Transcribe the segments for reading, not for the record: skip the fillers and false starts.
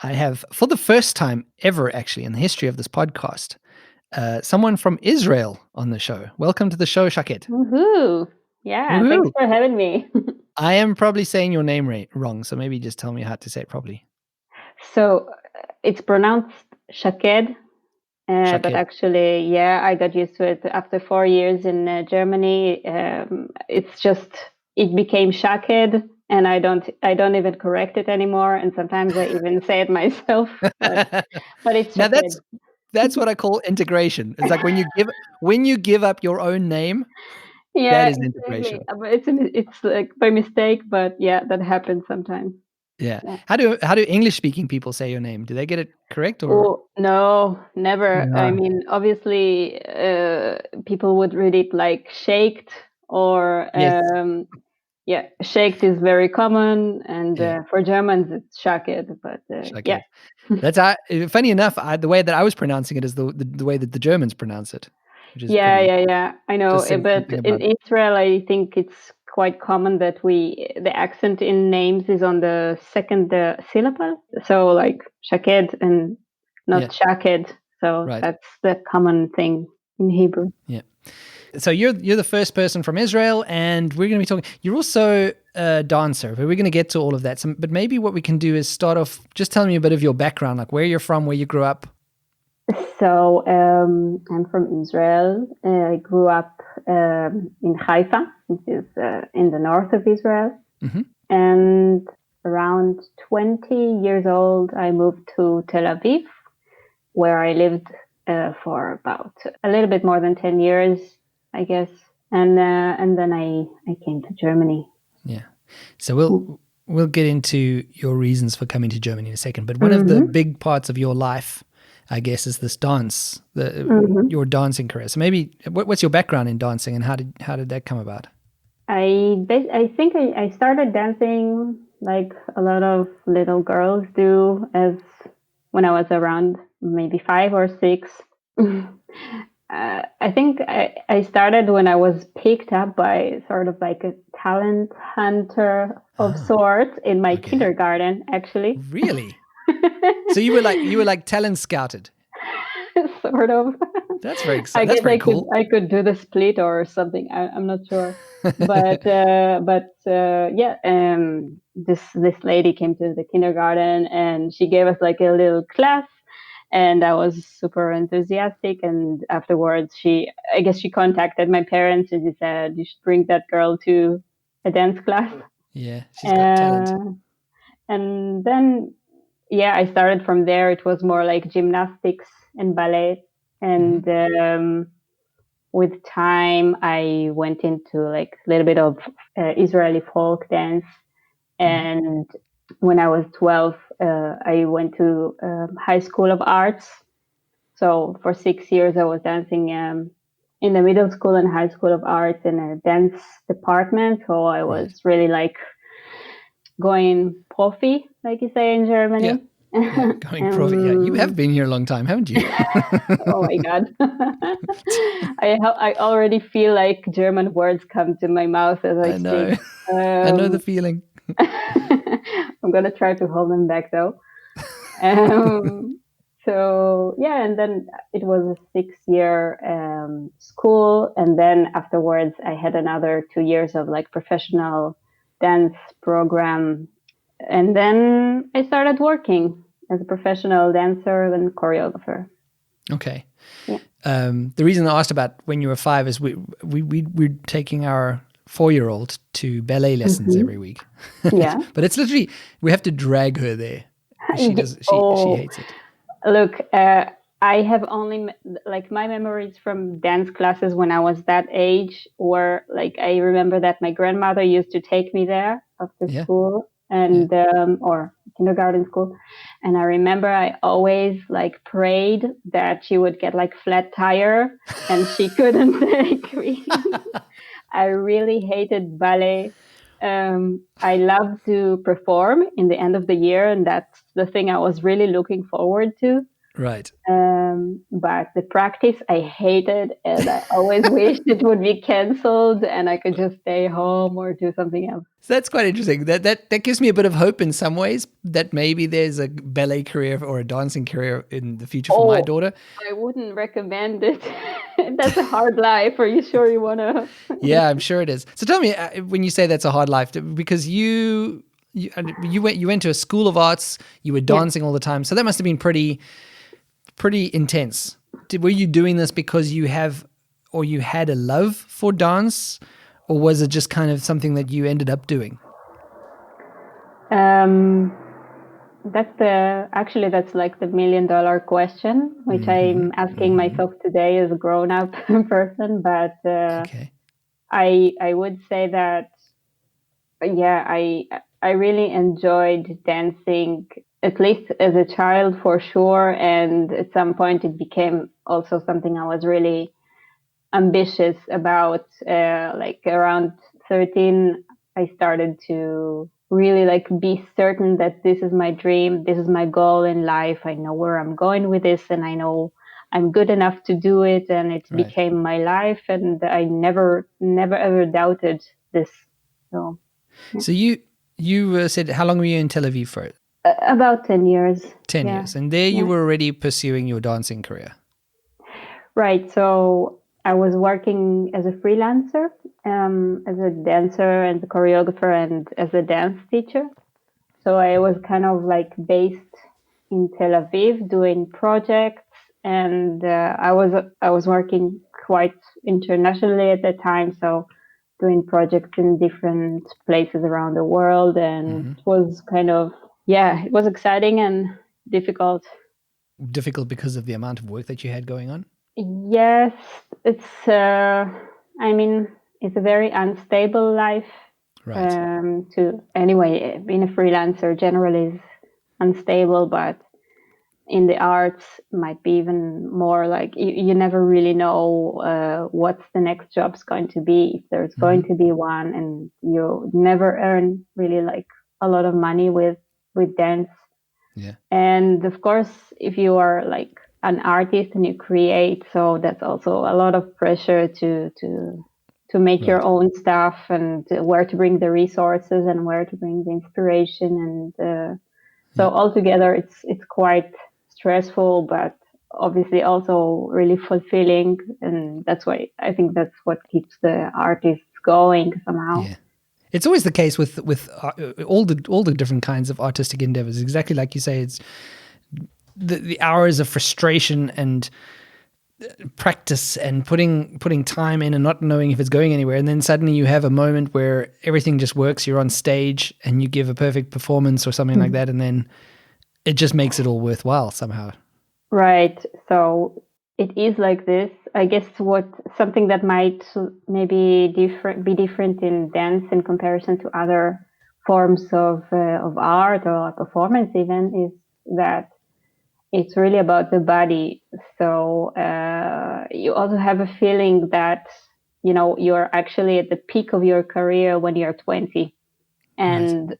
I have, for the first time ever, actually, in the history of this podcast, someone from Israel on the show. Welcome to the show, Shaked. Woohoo! Yeah, thanks Woohoo! for having me. I am probably saying your name wrong, so maybe just tell me how to say it properly. So it's pronounced Shaked, but Shaked. actually, yeah, I got used to it after 4 years in Germany. It became Shaked, and I don't even correct it anymore. And sometimes I even say it myself, but it's Now Shaked. that's what I call integration. It's like when you give up your own name, that Yeah, is exactly. integration. But it's like by mistake, but yeah, that happens sometimes. Yeah. Yeah. How do English speaking people say your name? Do they get it correct or Oh, no, never. I no? mean, obviously, people would read it like shaked or, Yes. yeah, shaked is very common, and Yeah. for Germans, it's shaked, but yeah. Shaked. That's funny enough. The way that I was pronouncing it is the way that the Germans pronounce it, which is Yeah, pretty. yeah, yeah. I know, Just says but something in about. Israel, I think it's quite common that the accent in names is on the second syllable. So like shaked and Yeah. not shaked. So Right. that's the common thing in Hebrew. Yeah. So you're the first person from Israel, and we're going to be talking. You're also a dancer, but we're going to get to all of that. But maybe what we can do is start off just telling me a bit of your background, like where you're from, where you grew up. So I'm from Israel. I grew up in Haifa, which is in the north of Israel. Mm-hmm. And around 20 years old, I moved to Tel Aviv, where I lived for about a little bit more than 10 years, I guess. And then I came to Germany. Yeah. So we'll get into your reasons for coming to Germany in a second. But one of the Mm-hmm. big parts of your life, I guess, is this dance, Mm-hmm. your dancing career. So maybe what's your background in dancing, and how did that come about? I think I started dancing like a lot of little girls do as when I was around maybe 5 or 6. I think I started when I was picked up by sort of like a talent hunter of Oh, sorts in my okay. kindergarten, actually. Really? So you were like talent scouted. Sort of. That's very I exciting. That's guess very cool. I could do the split or something. I'm not sure, but yeah. This lady came to the kindergarten and she gave us like a little class, and I was super enthusiastic. And afterwards, I guess she contacted my parents and she said you should bring that girl to a dance class. Yeah, she's got talent. Uh, and then yeah, I started from there. It was more like gymnastics and ballet, Mm-hmm. and with time, I went into like a little bit of Israeli folk dance. Mm-hmm. And when I was 12, I went to High School of Arts. So for 6 years, I was dancing in the middle school and High School of Arts in a dance department. So I Right. was really like going profi, like you say in Yeah. Germany. Yeah. Going pro. Yeah, you have been here a long time, haven't you? Oh my god. I already feel like German words come to my mouth as I I speak. know. I know the feeling. I'm gonna try to hold them back though. Um, so yeah, and then it was a 6 year school, and then afterwards I had another 2 years of like professional dance program, and then I started working as a professional dancer and choreographer. Okay. Yeah. The reason I asked about when you were 5 is we're taking our 4-year-old to ballet lessons Mm-hmm. every week. Yeah. But it's literally we have to drag her there. She Oh, hates it. look, I have only like my memories from dance classes when I was that age were like I remember that my grandmother used to take me there after Yeah. school Yeah. and or kindergarten school, and I remember I always like prayed that she would get like flat tire and she couldn't take me. I really hated ballet. I love to perform in the end of the year, and that's the thing I was really looking forward to. Right. But the practice I hated, and I always wished it would be canceled and I could just stay home or do something else. So that's quite interesting. That gives me a bit of hope in some ways that maybe there's a ballet career or a dancing career in the future for my Oh, daughter. I wouldn't recommend it. That's a hard life. Are you sure you want to? Yeah, I'm sure it is. So tell me, when you say that's a hard life, because you went to a school of arts, you were Yeah. dancing all the time, so that must have been pretty intense. Were you doing this because you have or you had a love for dance, or was it just kind of something that you ended up doing? Um, that's like the $1 million question, which Mm-hmm. I'm asking Mm-hmm. myself today as a grown-up person. But Okay. I would say that yeah, I really enjoyed dancing, at least as a child for sure. And at some point, it became also something I was really ambitious about. Like around 13, I started to really like be certain that this is my dream, this is my goal in life. I know where I'm going with this, and I know I'm good enough to do it. And it Right. became my life, and I never ever doubted this. So yeah. So you said how long were you in Tel Aviv for? About 10 years. 10 Yeah. years, and there you Yeah. were already pursuing your dancing career. Right. So I was working as a freelancer, as a dancer and a choreographer and as a dance teacher. So I was kind of like based in Tel Aviv doing projects, and I was working quite internationally at the time. So doing projects in different places around the world, and Mm-hmm. it was kind of, yeah, it was exciting and difficult. Difficult because of the amount of work that you had going on. Yes, it's. I mean, it's a very unstable life. Right. To anyway, being a freelancer generally is unstable, but in the arts might be even more like you never really know what's the next job's going to be, if there's Mm-hmm. going to be one, and you never earn really like a lot of money with dance. Yeah. And of course, if you are like an artist and you create, so that's also a lot of pressure to make your Right. own stuff, and where to bring the resources and where to bring the inspiration. And so Yeah. altogether, it's quite stressful, but obviously also really fulfilling. And that's why I think that's what keeps the artists going somehow. Yeah. It's always the case with all the different kinds of artistic endeavors. Exactly like you say, it's the hours of frustration and practice and putting time in and not knowing if it's going anywhere, and then suddenly you have a moment where everything just works. You're on stage and you give a perfect performance or something like that, and then it just makes it all worthwhile somehow. Right. So it is like this. I guess what something that might maybe be different in dance in comparison to other forms of art or performance even is that it's really about the body. So you also have a feeling that you're actually at the peak of your career when you're 20, Right. and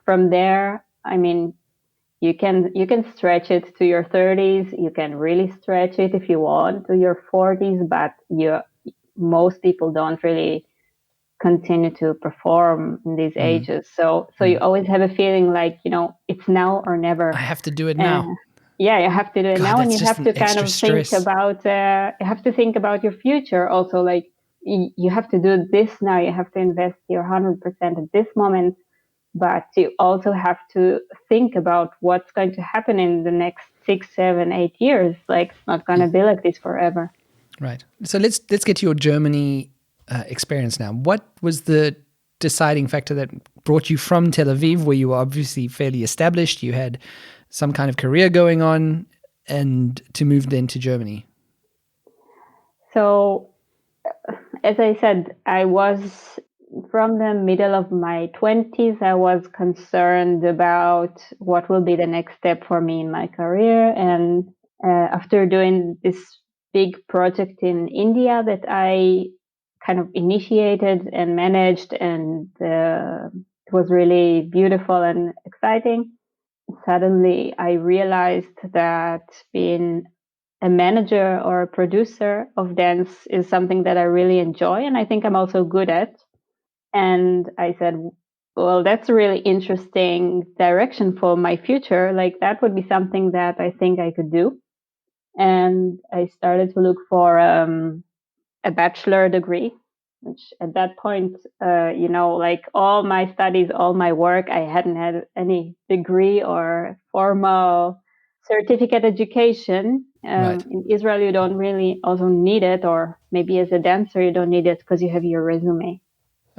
from there, I mean, you can stretch it to your 30s. You can really stretch it if you want to your 40s, but most people don't really continue to perform in these Mm. ages. So you Mm. always have a feeling like it's now or I never. have to do it Uh, now. yeah, you have to do it God, now, and that's you just have an to kind extra of think stress. about. You have to think about your future also. Like you have to do this now. You have to invest your 100% at this moment, but you also have to think about what's going to happen in the next 6, 7, 8 years. Like it's not going Yeah. to be like this forever. Right. So let's get to your Germany experience now. What was the deciding factor that brought you from Tel Aviv, where you were obviously fairly established, you had some kind of career going on, and to move then to Germany? So, as I said, I was from the middle of my 20s, I was concerned about what will be the next step for me in my career. And after doing this big project in India that I kind of initiated and managed, and it was really beautiful and exciting. suddenly I realized that being a manager or a producer of dance is something that I really enjoy and I think I'm also good at. And I said, well, that's a really interesting direction for my future. Like that would be something that I think I could do. And I started to look for a bachelor degree, which at that point, like all my studies, all my work, I hadn't had any degree or formal certificate education. Right. In Israel, you don't really also need it, or maybe as a dancer, you don't need it because you have your resume,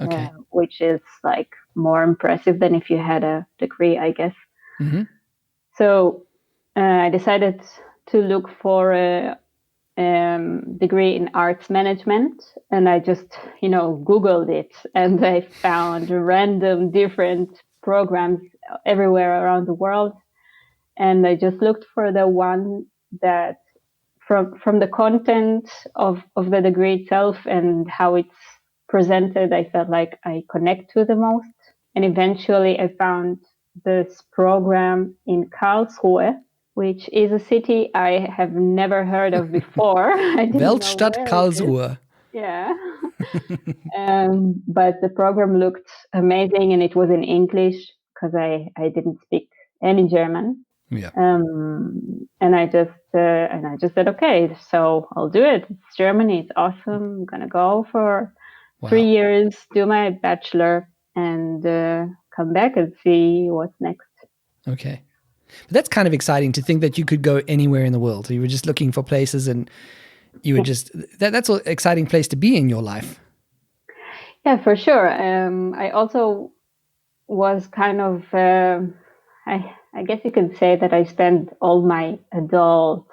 Okay. which is like more impressive than if you had a degree, I guess. Mm-hmm. So I decided to look for a degree in arts management, and I just googled it, and I found random different programs everywhere around the world, and I just looked for the one that from the content of the degree itself and how it's presented, I felt like I connect to the most. And eventually I found this program in Karlsruhe, which is a city I have never heard of before. I didn't know Weltstadt where it is. Karlsruhe. Yeah. But the program looked amazing and it was in English because I didn't speak any German. Yeah. And I just said, okay, so I'll do it. It's Germany. It's awesome. I'm gonna go for Wow. 3 years, do my bachelor, and come back and see what's next. Okay. But that's kind of exciting to think that you could go anywhere in the world. You were just looking for places and you would just, that's an exciting place to be in your life. Yeah, for sure. I also was kind of, I guess you could say that I spent all my adult,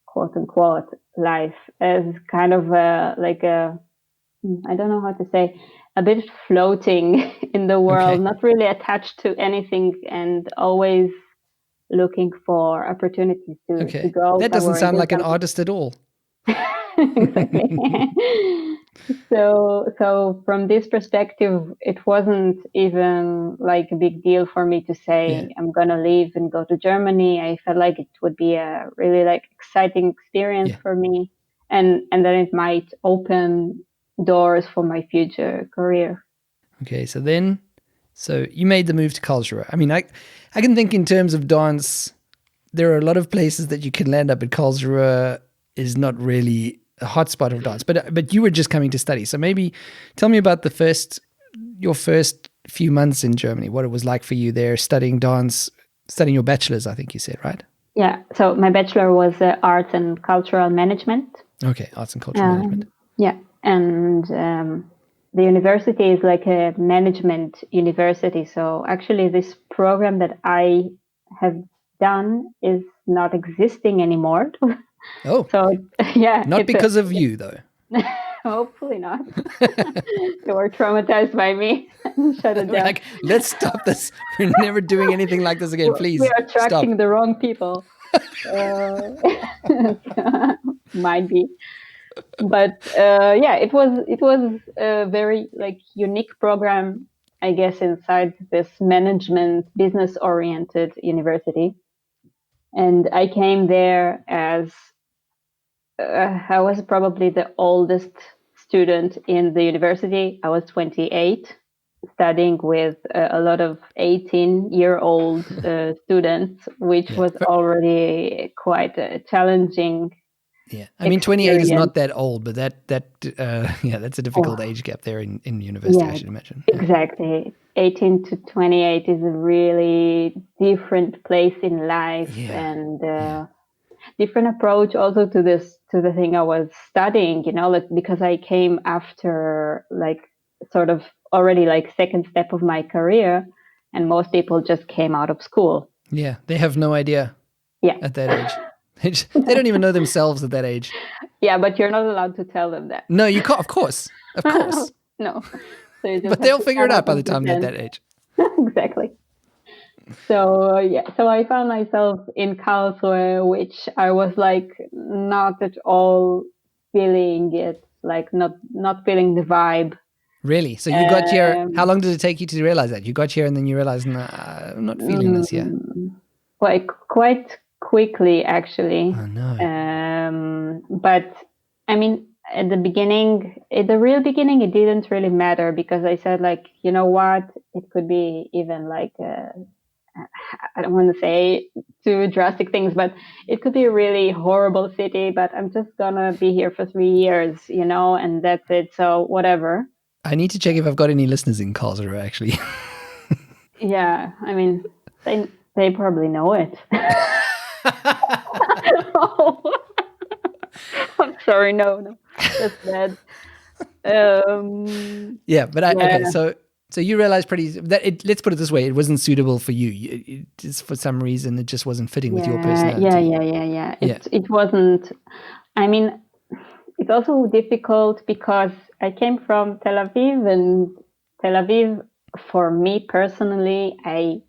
quote unquote, life as kind of I don't know how to say, a bit floating in the world, Okay. not really attached to anything and always looking for opportunities to Okay. go That doesn't somewhere and sound do like an something. artist at all. Exactly. So from this perspective, it wasn't even like a big deal for me to Yeah. say I'm gonna leave and go to Germany. I felt like it would be a really like exciting experience Yeah. for me, and then it might open doors for my future career. Okay. So you made the move to Karlsruhe. I mean, I can think in terms of dance, there are a lot of places that you can land up, but Karlsruhe is not really a hotspot of dance. But you were just coming to study. So maybe tell me about your first few months in Germany, what it was like for you there studying dance, studying your bachelor's, I think you said, right? Yeah. So my bachelor was arts and cultural management. Okay, arts and cultural management. Yeah, and the university is like a management university. So actually, this program that I have done is not existing anymore. Oh, So yeah, not because of you though. hopefully not. They were traumatized by me and shut it We're down. like, let's stop this. We're never doing anything like this again. We Please are attracting stop. the wrong people. Might be. But yeah, it was a very like unique program, I guess, inside this management business oriented university. And I came there as I was probably the oldest student in the university. I was 28, studying with a lot of 18-year-old students, which Yeah. was already quite a challenging Yeah. I mean, 28 is experience. not that old, but yeah, that's a difficult Oh, age gap there in university, I yeah, should imagine. Yeah. exactly. 18 to 28 is a really different place in life Yeah. and Yeah. different approach also to the thing I was studying, like because I came after like sort of already like second step of my career and most people just came out of school. Yeah. They have no idea Yeah. at that age. They don't even know themselves at that age. Yeah, but you're not allowed to tell them that. No, you can't. Of course. Of course. No. So you just But have they'll to figure cut it out out by the of the time they're at tent. that age. Exactly. So yeah, so I found myself in Karlsruhe, which I was like not at all feeling it, like not feeling the vibe. Really? So you got here. How Um, long did it take you to realize that? You got here and then you realized, nah, I'm not feeling this here. quite quickly, actually. Oh, no. But I mean, at the real beginning, it didn't really matter because I said, like, you know what, it could be even like, I don't want to say too drastic things, but it could be a really horrible city, but I'm just gonna be here for 3 years, and that's it. So whatever. I need to check if I've got any listeners in Karlsruhe, actually. Yeah, I mean, they probably know it. I'm sorry, no, that's bad. Yeah, but Yeah, okay. So you realized let's put it this way: it wasn't suitable for you. Just for some reason, it just wasn't fitting with your personality. yeah. Yeah. It wasn't. I mean, it's also difficult because I came from Tel Aviv, and Tel Aviv, for me personally, I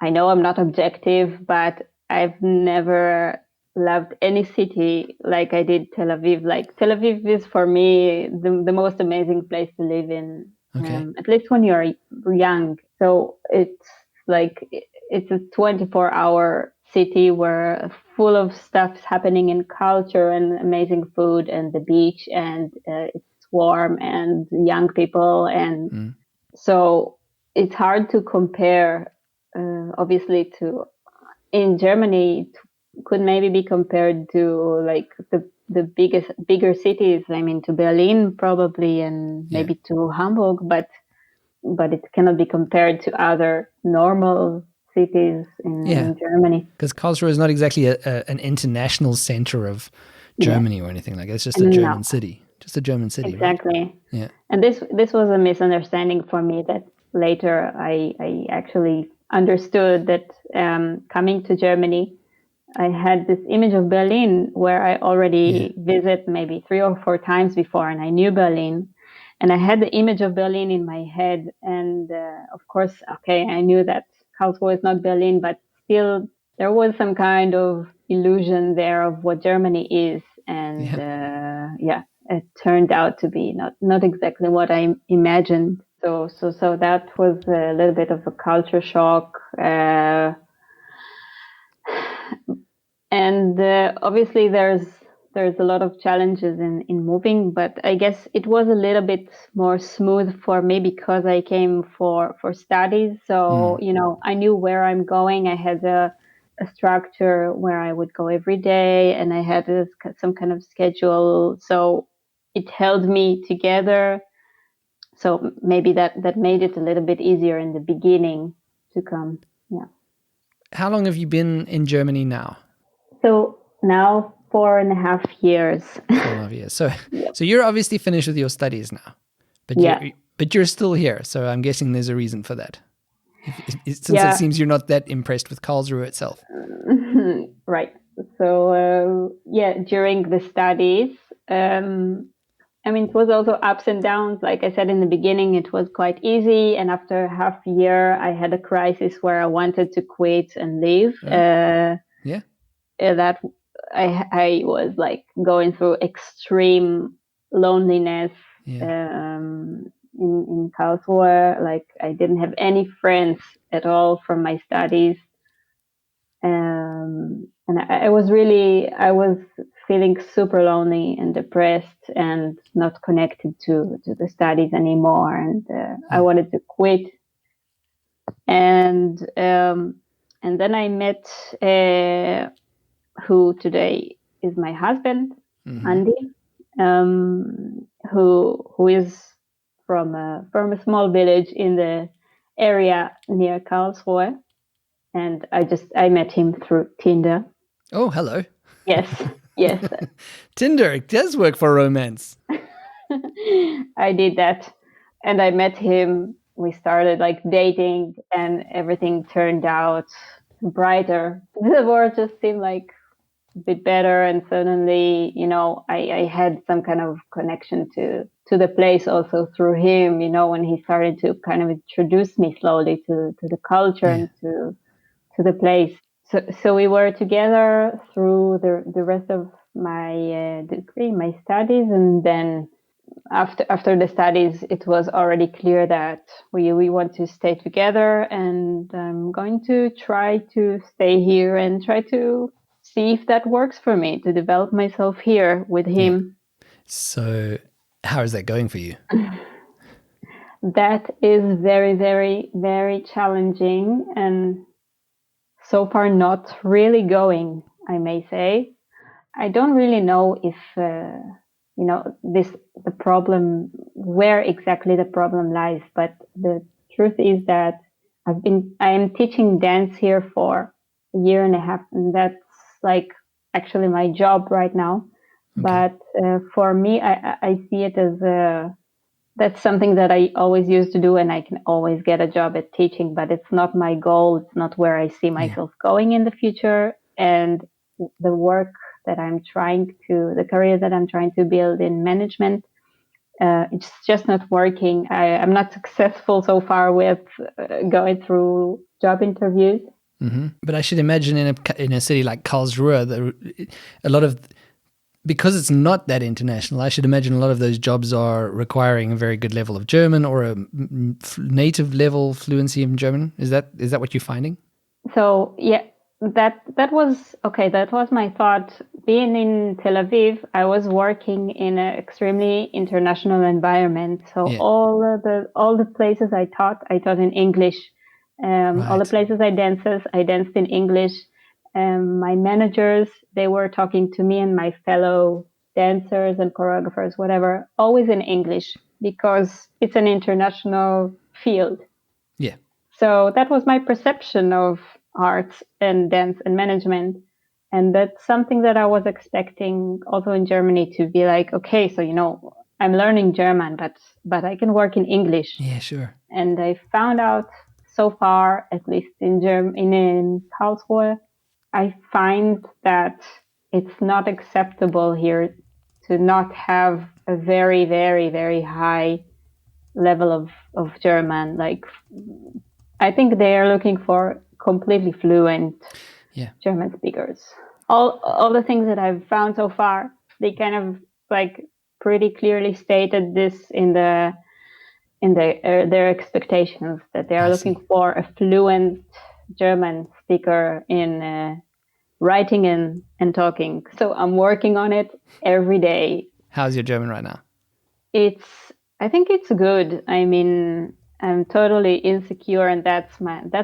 know I'm not objective, but I've never loved any city like I did Tel Aviv. Like, Tel Aviv is for me the most amazing place to live in, Okay. at least when you're young. So it's like it's a 24-hour city where full of stuff's happening in culture and amazing food and the beach, and it's warm and young people, and so it's hard to compare, obviously, to in Germany. It could maybe be compared to like the bigger cities. I mean, to Berlin probably, and Yeah. maybe to Hamburg, but it cannot be compared to other normal cities Yeah. in Germany. Because Karlsruhe is not exactly an international center of Yeah, Germany or anything like that. It's just a and no, German city. Just a German city, right? exactly. Yeah. And this was a misunderstanding for me that later I actually understood that, coming to Germany, I had this image of Berlin where I Yeah. already visited maybe 3 or 4 times before, and I knew Berlin. And I had the image of Berlin in my head. And of course, okay, I knew that Karlsruhe is not Berlin, but still there was some kind of illusion there of what Germany is. And Yeah. yeah, it turned out to be not exactly what I imagined. So that was a little bit of a culture shock. And obviously there's a lot of challenges in moving, but I guess it was a little bit more smooth for me because I came for studies. So I knew where I'm going. I had a structure where I would go every day, and I had some kind of schedule, so it held me together. So maybe that made it a little bit easier in the beginning to come. Yeah. How long have you been in Germany now? So now 4.5 years. 4.5 years. So, Yep. so you're obviously finished with your studies now, but Yeah. you're still here. So I'm guessing there's a reason for that. Since it Yeah. seems you're not that impressed with Karlsruhe itself. Right. So yeah, during the studies, I mean, it was also ups and downs. Like I said in the beginning, it was quite easy, and after half a year, I had a crisis where I wanted to quit and leave. Yeah. That I was like going through extreme loneliness, Yeah. in Karlsruhe. Like, I didn't have any friends at all from my studies. And I was feeling super lonely and depressed and not connected to the studies anymore. And I wanted to quit. And then I met, who today is my husband, Andy, who is from a small village in the area near Karlsruhe. And I met him through Tinder. Oh, hello. Yes, yes. Tinder, it does work for romance. I did that, and I met him. We started like dating, and everything turned out brighter. The world just seemed like a bit better, and suddenly, I had some kind of connection to the place also through him. When he started to kind of introduce me slowly to the culture and to the place. So we were together through the rest of my degree, my studies, and then after the studies, it was already clear that we want to stay together, and I'm going to try to stay here and try to see if that works for me to develop myself here with Yeah. him. So, how is that going for you? That is very, very, very challenging, and so far not really going, I may say. I don't really know if this the problem, where exactly the problem lies, but the truth is that I am teaching dance here for a year and a half, and that's like actually my job right now. Okay. But for me, I see it as that's something that I always used to do, and I can always get a job at teaching, but it's not my goal. It's not where I see Yeah. myself going in the future. And the work that the career that I'm trying to build in management, it's just not working. I'm not successful so far with going through job interviews. But I should imagine in a city like Karlsruhe, a lot of because it's not that international, I should imagine a lot of those jobs are requiring a very good level of German or a native level fluency in German. Is that what you're finding? So yeah, that was okay. That was my thought. Being in Tel Aviv, I was working in an extremely international environment. So Yeah. all the places I taught in English. All the Right. places I danced in English. My managers, they were talking to me and my fellow dancers and choreographers, whatever, always in English because it's an international field. Yeah. So that was my perception of arts and dance and management. And that's something that I was expecting also in Germany to be like, okay, so I'm learning German, but I can work in English. Yeah. Sure. And I found out so far, at least in Karlsruhe, I find that it's not acceptable here to not have a very, very, very high level of German. Like, I think they are looking for completely fluent Yeah. German speakers. All the things that I've found so far, they kind of like pretty clearly stated this in their expectations that they are I looking see. for a fluent German speaker in writing and talking. So I'm working on it every day. How's your German right now? It's I think it's good. I mean, I'm totally insecure, and that's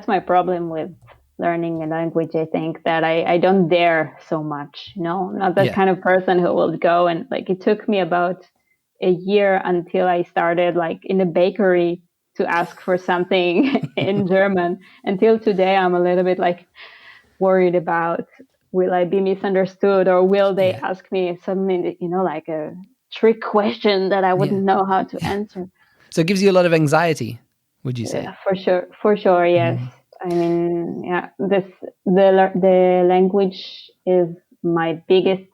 my problem with learning a language. I think that I don't dare so much, not that Yeah. kind of person who will go and like it took me about a year until I started like in a bakery to ask for something in German. Until today, I'm a little bit like worried about will I be misunderstood or will they Yeah. ask me something, like a trick question that I Yeah. wouldn't know how to answer. So it gives you a lot of anxiety, would you say? Yeah, for sure, yes. I mean, yeah, the language is my biggest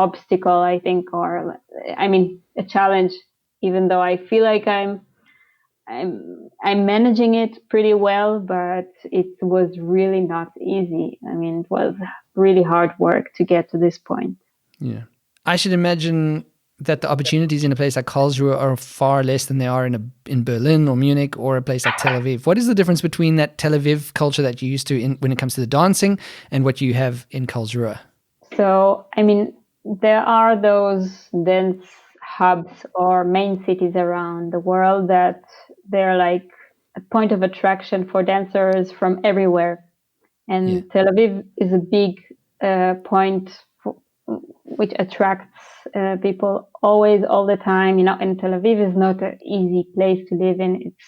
obstacle, I think, or I mean, a challenge. Even though I feel like I'm managing it pretty well, but it was really not easy. I mean, it was really hard work to get to this point. Yeah. I should imagine that the opportunities in a place like Karlsruhe are far less than they are in Berlin or Munich or a place like Tel Aviv. What is the difference between that Tel Aviv culture that you're used to when it comes to the dancing and what you have in Karlsruhe? So, I mean, there are those dense hubs or main cities around the world that they're like a point of attraction for dancers from everywhere. Yeah. And Tel Aviv is a big point which attracts people always, all the time. And Tel Aviv is not an easy place to live in. It's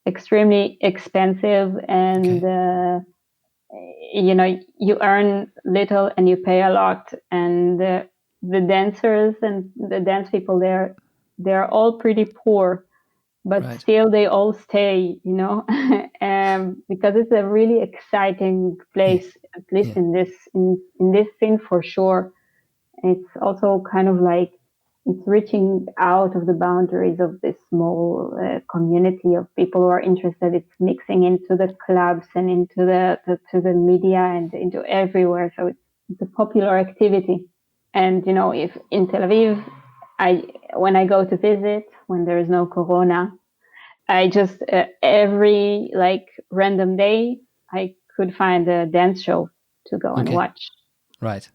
extremely expensive, and Okay. you earn little and you pay a lot. And the dancers and the dance people there, they're all pretty poor, but Right. still they all stay, because it's a really exciting Yeah. place, at least Yeah. in this scene for sure. It's also kind of like it's reaching out of the boundaries of this small community of people who are interested. It's mixing into the clubs and into to the media and into everywhere. So it's a popular activity. And if in Tel Aviv, when I go to visit, when there is no corona, I just every like random day I could find a dance show to go and Okay. watch. Right.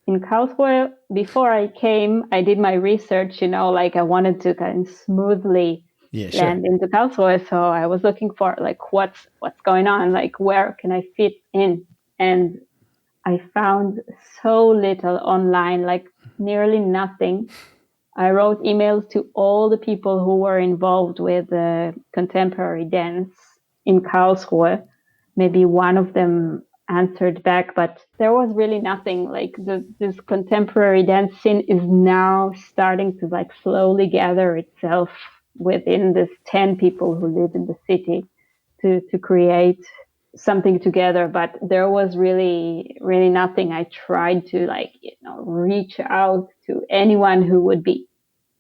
In Karlsruhe, before I came, I did my research, like I wanted to kind of smoothly Yeah, sure. land into Karlsruhe. So I was looking for like what's going on, like where can I fit in? And I found so little online, like nearly nothing. I wrote emails to all the people who were involved with contemporary dance in Karlsruhe. Maybe one of them answered back, but there was really nothing. Like this contemporary dance scene is now starting to like slowly gather itself within this 10 people who live in the city to create something together, but there was really nothing. I tried to like reach out to anyone who would be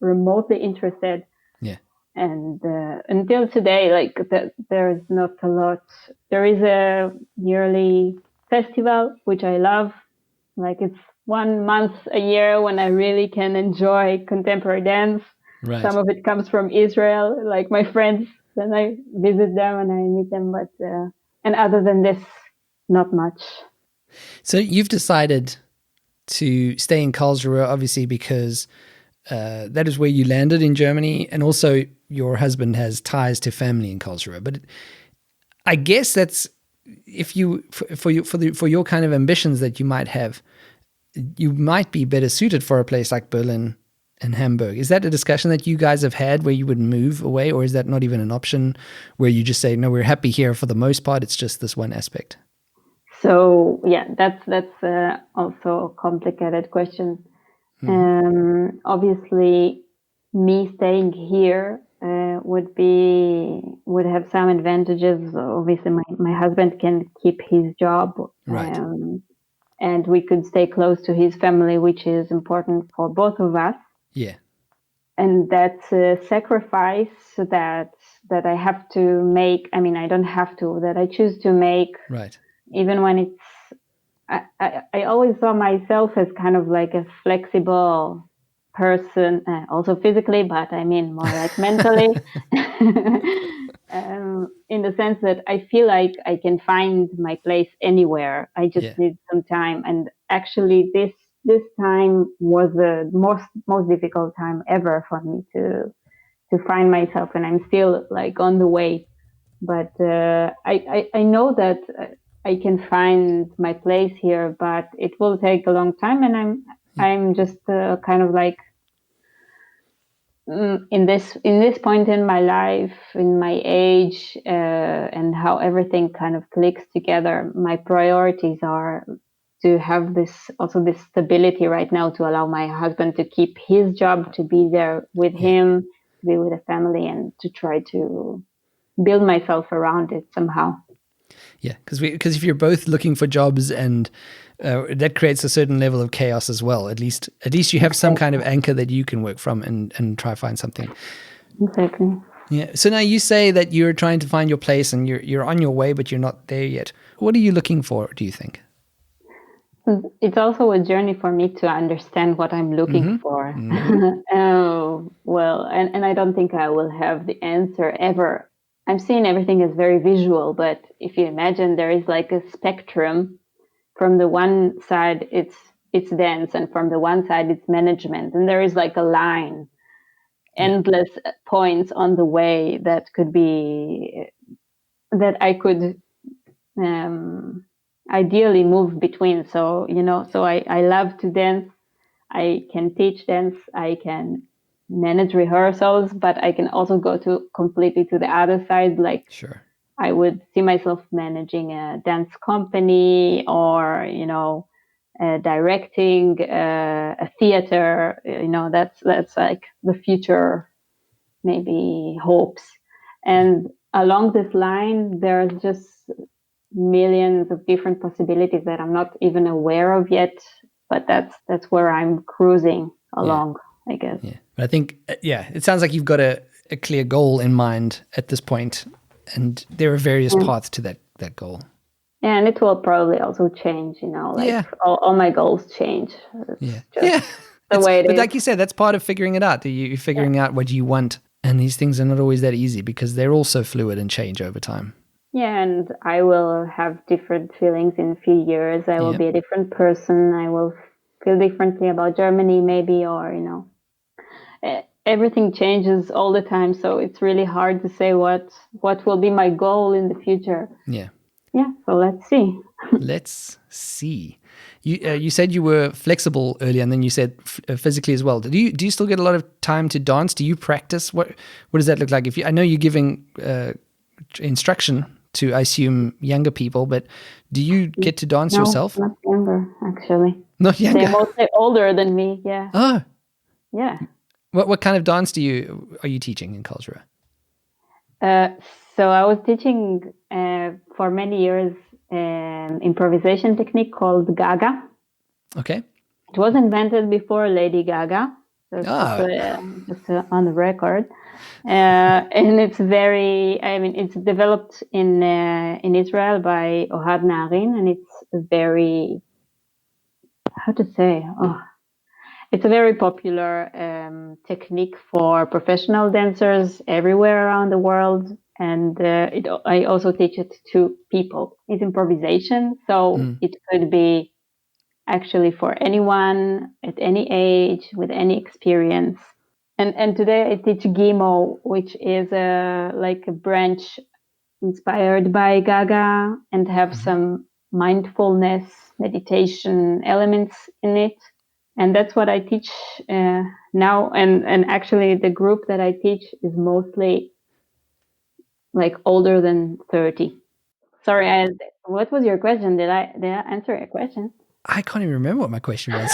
remotely interested, Yeah. and until today, like there's not a lot. There is a yearly festival which I love, like it's 1 month a year when I really can enjoy contemporary dance. Some Right. of it comes from Israel, like my friends, then I visit them and I meet them, but and other than this, not much. So you've decided to stay in Karlsruhe, obviously, because that is where you landed in Germany, and also your husband has ties to family in Karlsruhe. But I guess that's if you for your kind of ambitions that you might have, you might be better suited for a place like Berlin and Hamburg. Is that a discussion that you guys have had where you would move away, or is that not even an option where you just say, no, we're happy here for the most part, it's just this one aspect? So yeah, that's also a complicated question. Obviously, me staying here would have some advantages. Obviously, my husband can keep his job, Right. and we could stay close to his family, which is important for both of us. Yeah. And that's a sacrifice that I have to make. I mean, I don't have to, that I choose to make, Right. even when it's. I always saw myself as kind of like a flexible person, also physically, but I mean more like mentally, in the sense that I feel like I can find my place anywhere. I just Yeah. need some time, and actually, this time was the most difficult time ever for me to find myself, and I'm still like on the way. But I know that I can find my place here, but it will take a long time, and I'm just kind of like in this point in my life, in my age, and how everything kind of clicks together. My priorities are to have this stability right now, to allow my husband to keep his job, to be there with Yeah. him, to be with the family, and to try to build myself around it somehow. Yeah, because if you're both looking for jobs, and that creates a certain level of chaos as well. At least you have some kind of anchor that you can work from and try find something. Exactly. Yeah. So now you say that you're trying to find your place and you're on your way, but you're not there yet. What are you looking for, do you think? It's also a journey for me to understand what I'm looking for. Oh, well, and I don't think I will have the answer ever. I'm seeing everything as very visual, but if you imagine, there is like a spectrum. From the one side, it's dance, and from the one side, it's management, and there is like a line, Yeah. endless points on the way that could be that I could um, ideally move between. So so I love to dance. I can teach dance. I can manage rehearsals, but I can also go to completely to the other side. Like Sure. I would see myself managing a dance company, or directing a theater. That's like the future, maybe hopes. Yeah. And along this line, there are just millions of different possibilities that I'm not even aware of yet. But that's where I'm cruising Yeah. along, I guess. Yeah. But I think, yeah, it sounds like you've got a clear goal in mind at this point, and there are various Yeah. paths to that goal. And it will probably also change, like Yeah. all my goals change. It's Yeah. just Yeah. the way it but is. like you said, that's part of figuring it out. You're figuring out what you want. And these things are not always that easy because they're also fluid and change over time. Yeah, and I will have different feelings in a few years. I will be a different person. I will feel differently about Germany, maybe, or everything changes all the time. So it's really hard to say what will be my goal in the future. Yeah. Yeah. So let's see. Let's see. You said you were flexible earlier, and then you said physically as well. Do you still get a lot of time to dance? Do you practice? What does that look like? I know you're giving instruction to, I assume, younger people, but do you get to dance yourself? Not younger, actually. Not younger. They're mostly older than me. Yeah. Oh. Yeah. What kind of dance are you teaching in Karlsruhe? So I was teaching for many years improvisation technique called Gaga. Okay. It was invented before Lady Gaga. So just on the record. And it's it's developed in Israel by Ohad Naharin, and it's very, it's a very popular technique for professional dancers everywhere around the world. And I also teach it to people. It's improvisation, so it could be actually for anyone at any age with any experience. And today I teach Gimo, which is like a branch inspired by Gaga and have some mindfulness meditation elements in it. And that's what I teach now. And actually the group that I teach is mostly like older than 30. Sorry, what was your question? Did I answer your question? I can't even remember what my question was.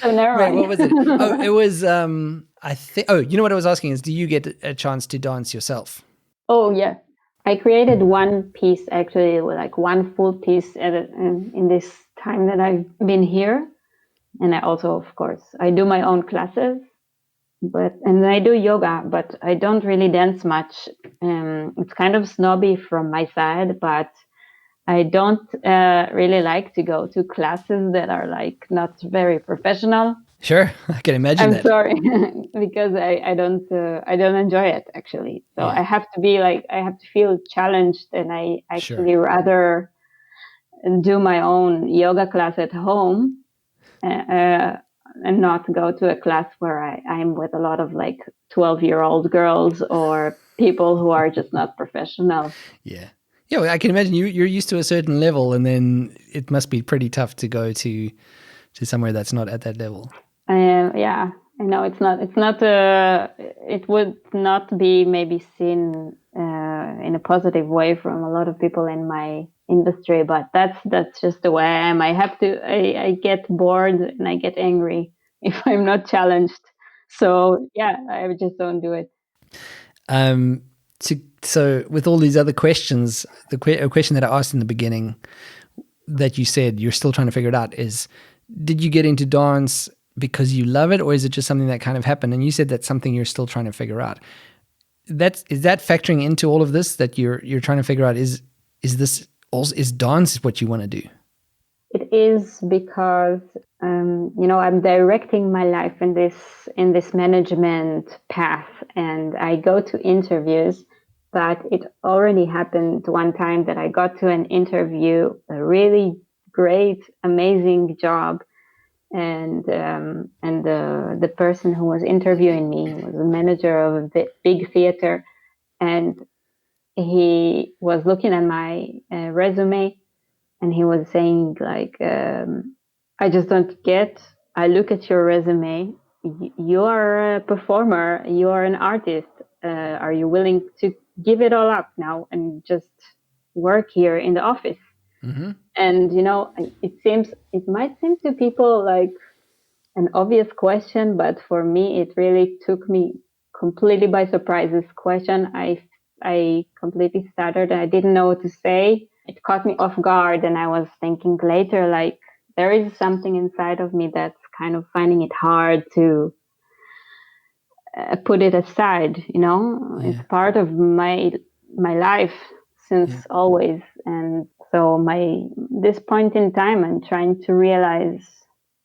So never mind. Wait, what was it? Oh, it was, I think, you know what I was asking is, do you get a chance to dance yourself? Oh, yeah. I created one piece, actually, like one full piece in this time that I've been here. And I also, of course, I do my own classes, and I do yoga, but I don't really dance much. It's kind of snobby from my side, but I don't really like to go to classes that are like not very professional. Sure, I can imagine that. I'm sorry, because I don't enjoy it actually. So I have to feel challenged, and I actually rather do my own yoga class at home and not go to a class where I'm with a lot of like 12-year-old girls or people who are just not professional. Yeah. Yeah, well, I can imagine you're used to a certain level, and then it must be pretty tough to go to somewhere that's not at that level. Yeah, I know it would not be maybe seen in a positive way from a lot of people in my industry, but that's just the way I am. I get bored and I get angry if I'm not challenged. So yeah, I just don't do it. So with all these other questions, a question that I asked in the beginning that you said you're still trying to figure it out is, did you get into dance because you love it, or is it just something that kind of happened? And you said that's something you're still trying to figure out. Is that factoring into all of this, that you're trying to figure out, is dance what you want to do? It is, because I'm directing my life in this management path, and I go to interviews. But it already happened one time that I got to an interview, a really great, amazing job, and the person who was interviewing me was a manager of a big theater, and he was looking at my resume, and he was saying like, I just don't get. I look at your resume. You are a performer. You are an artist. Are you willing to give it all up now and just work here in the office? Mm-hmm. And it might seem to people like an obvious question, but for me, it really took me completely by surprise. This question, I completely stuttered. I didn't know what to say. It caught me off guard, and I was thinking later, like, there is something inside of me that's kind of finding it hard to put it aside. It's part of my life since always. And so this point in time, I'm trying to realize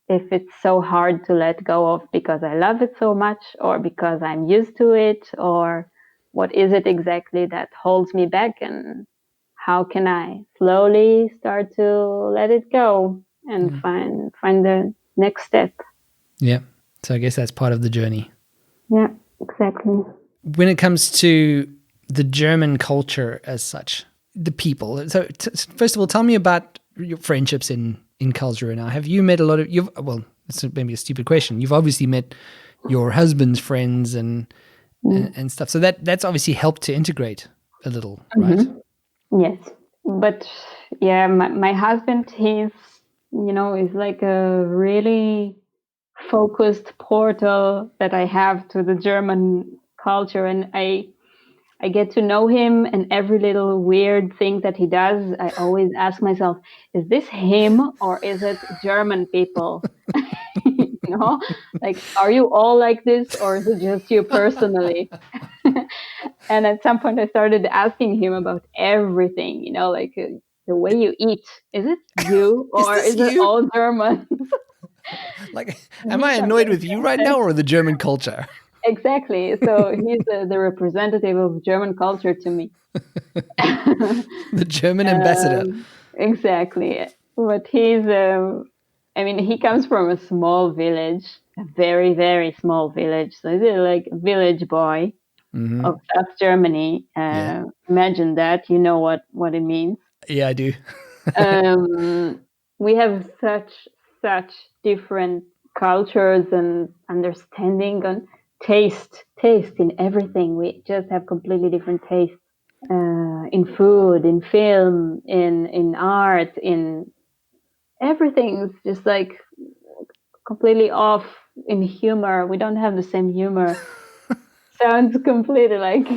if it's so hard to let go of because I love it so much, or because I'm used to it, or what is it exactly that holds me back, and how can I slowly start to let it go and find the next step. Yeah. So I guess that's part of the journey. Yeah, exactly. When it comes to the German culture as such, the people. So first of all, tell me about your friendships in Karlsruhe now. Have you met a lot of well, it's maybe a stupid question. You've obviously met your husband's friends and stuff. So that's obviously helped to integrate a little, right? Yes. But yeah, my husband, he's, is like a really focused portal that I have to the German culture. And I get to know him, and every little weird thing that he does, I always ask myself, is this him or is it German people? Like, are you all like this or is it just you personally? And at some point I started asking him about everything, like the way you eat. Is it you Is or this is it you? all German? Like, am I annoyed with you right now or the German culture? Exactly. So he's the representative of German culture to me. The German ambassador. Exactly. But he comes from a small village, a very, very small village. So he's like a village boy of South Germany. Yeah. Imagine that. You know what it means. Yeah, I do. We have such different cultures and understanding and taste in everything. We just have completely different tastes in food, in film, in art, in everything. It's just like completely off. In humor, we don't have the same humor. Sounds completely like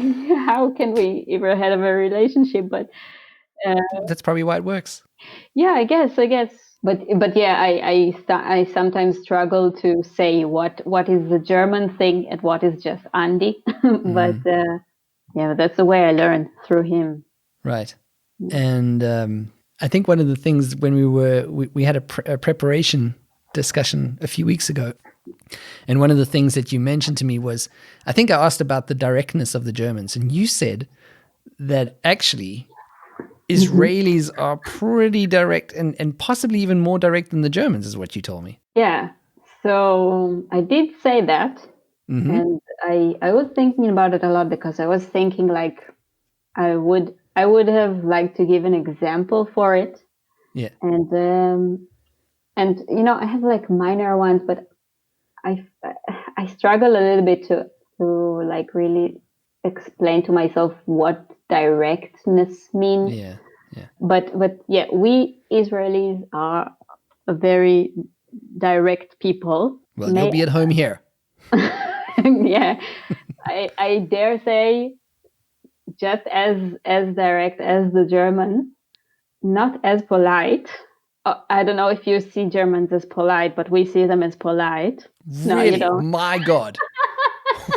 how can we ever have a relationship? But That's probably why it works. yeah, I guess. But yeah, I sometimes struggle to say what is the German thing and what is just Andy. But yeah, that's the way I learned through him. Right. And I think one of the things when we had a preparation discussion a few weeks ago, and one of the things that you mentioned to me was, I think I asked about the directness of the Germans, and you said that actually Israelis are pretty direct and possibly even more direct than the Germans, is what you told me. Yeah. So I did say that, and I was thinking about it a lot because I was thinking like I would have liked to give an example for it, Yeah. and I have like minor ones, but I I struggle a little bit to like really explain to myself what directness means. Yeah. Yeah. But yeah, we Israelis are a very direct people. Well, you'll be at home here. Yeah, I dare say just as direct as the German, not as polite. I don't know if you see Germans as polite, but we see them as polite. No, you Really? don't. My God.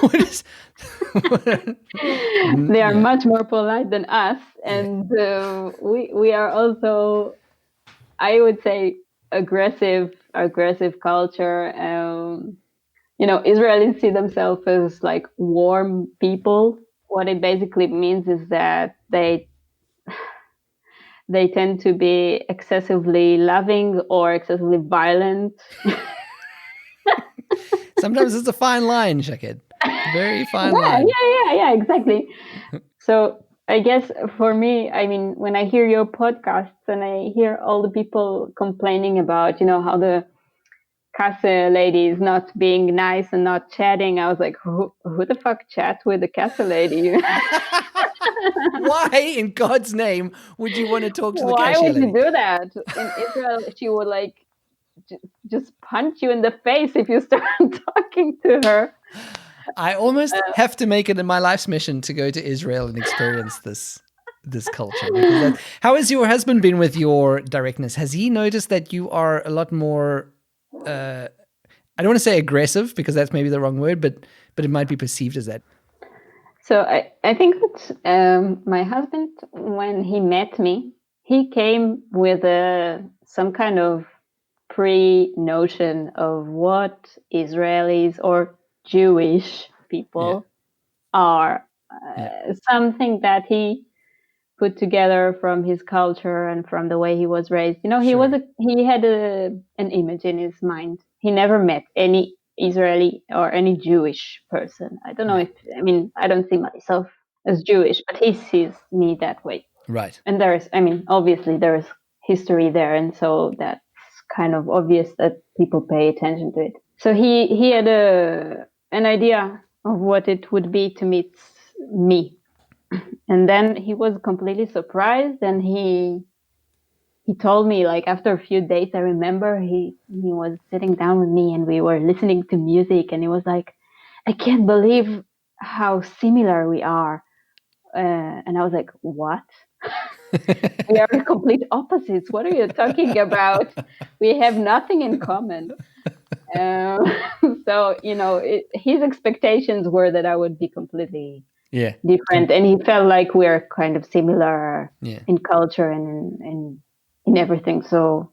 What is? They are Yeah. much more polite than us, Yeah. and we are also, I would say, aggressive culture. Israelis see themselves as like warm people. What it basically means is that they tend to be excessively loving or excessively violent. Sometimes it's a fine line, Shaked. Very fine Yeah, line. yeah, exactly. So I guess for me, I mean, when I hear your podcasts and I hear all the people complaining about, how the Kasse lady is not being nice and not chatting, I was like, who the fuck chat with the Kasse lady? Why, in God's name, would you want to talk to the Why cashier would you lady? do that? In Israel, she would like just punch you in the face if you start talking to her. I almost have to make it in my life's mission to go to Israel and experience this culture, because that. How has your husband been with your directness? Has he noticed that you are a lot more? I don't want to say aggressive because that's maybe the wrong word, but it might be perceived as that. So I think that my husband, when he met me, he came with some kind of pre-notion of what Israelis or Jewish people are. Something that he put together from his culture and from the way he was raised. He had an image in his mind. He never met any Israeli or any Jewish person. I don't know I don't see myself as Jewish, but he sees me that way. Right. And obviously there's history there, and so that's kind of obvious that people pay attention to it. So he had an idea of what it would be to meet me. And then he was completely surprised, and he told me, like, after a few days, I remember he was sitting down with me and we were listening to music, and he was like, I can't believe how similar we are. And I was like, what? We are the complete opposites. What are you talking about? We have nothing in common. So, his expectations were that I would be completely different. And he felt like we're kind of similar in culture and in everything. So,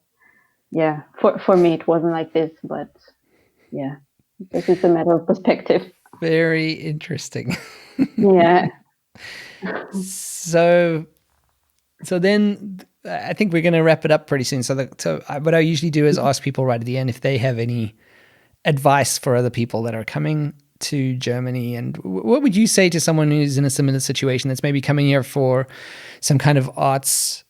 yeah, for me, it wasn't like this. But, yeah, this is a matter of perspective. Very interesting. Yeah. So then I think we're going to wrap it up pretty soon. So what I usually do is ask people right at the end if they have any advice for other people that are coming to Germany. And what would you say to someone who's in a similar situation that's maybe coming here for some kind of arts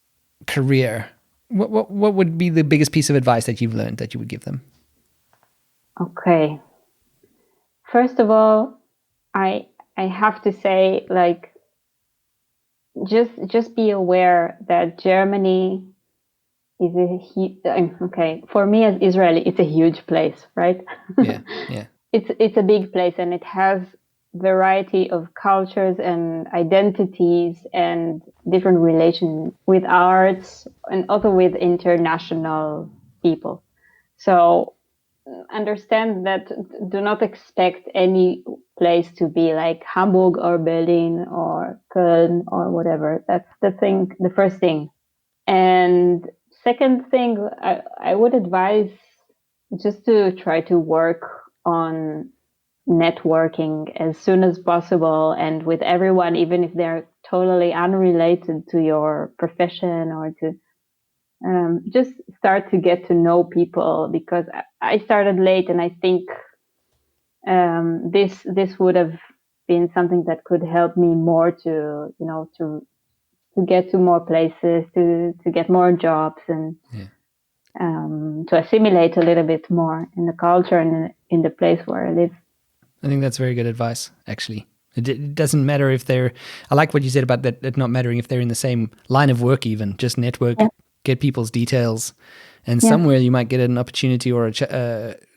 career? What would be the biggest piece of advice that you've learned that you would give them? Okay. First of all, I have to say, like, just be aware that Germany is for me as Israeli, it's a huge place, right? Yeah. It's a big place, and it has variety of cultures and identities and different relations with arts and also with international people. So understand that, do not expect any place to be like Hamburg or Berlin or Köln or whatever. That's the first thing. And second thing, I would advise just to try to work on networking as soon as possible and with everyone, even if they're totally unrelated to your profession, or to just start to get to know people, because I started late, and I think this would have been something that could help me more to get to more places, to get more jobs, and to assimilate a little bit more in the culture and in the place where I live. I think that's very good advice, actually. It doesn't matter if they're, I like what you said about that, it not mattering if they're in the same line of work, even just network, get people's details, and somewhere you might get an opportunity or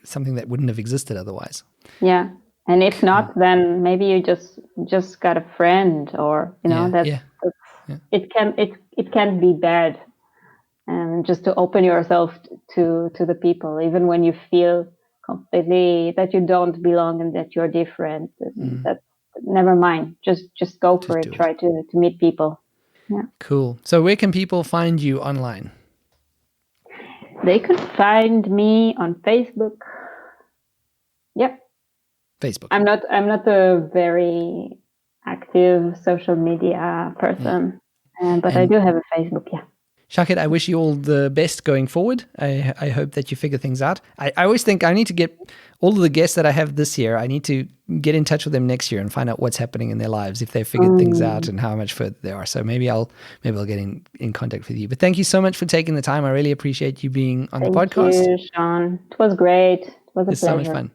something that wouldn't have existed otherwise. Yeah. And if not, then maybe you just got a friend, or, it can be bad. And just to open yourself to the people, even when you feel completely that you don't belong and that you're different. That's never mind. Just go for it. Try to meet people. Yeah. Cool. So where can people find you online? They could find me on Facebook. Yep. Facebook. I'm not a very active social media person, but I do have a Facebook. Yeah. Shakit, I wish you all the best going forward. I hope that you figure things out. I always think I need to get all of the guests that I have this year, I need to get in touch with them next year and find out what's happening in their lives, if they've figured things out and how much further they are. So maybe I'll get in contact with you. But thank you so much for taking the time. I really appreciate you being on the podcast. Thank you, Sean. It was great. It was a pleasure. So much fun.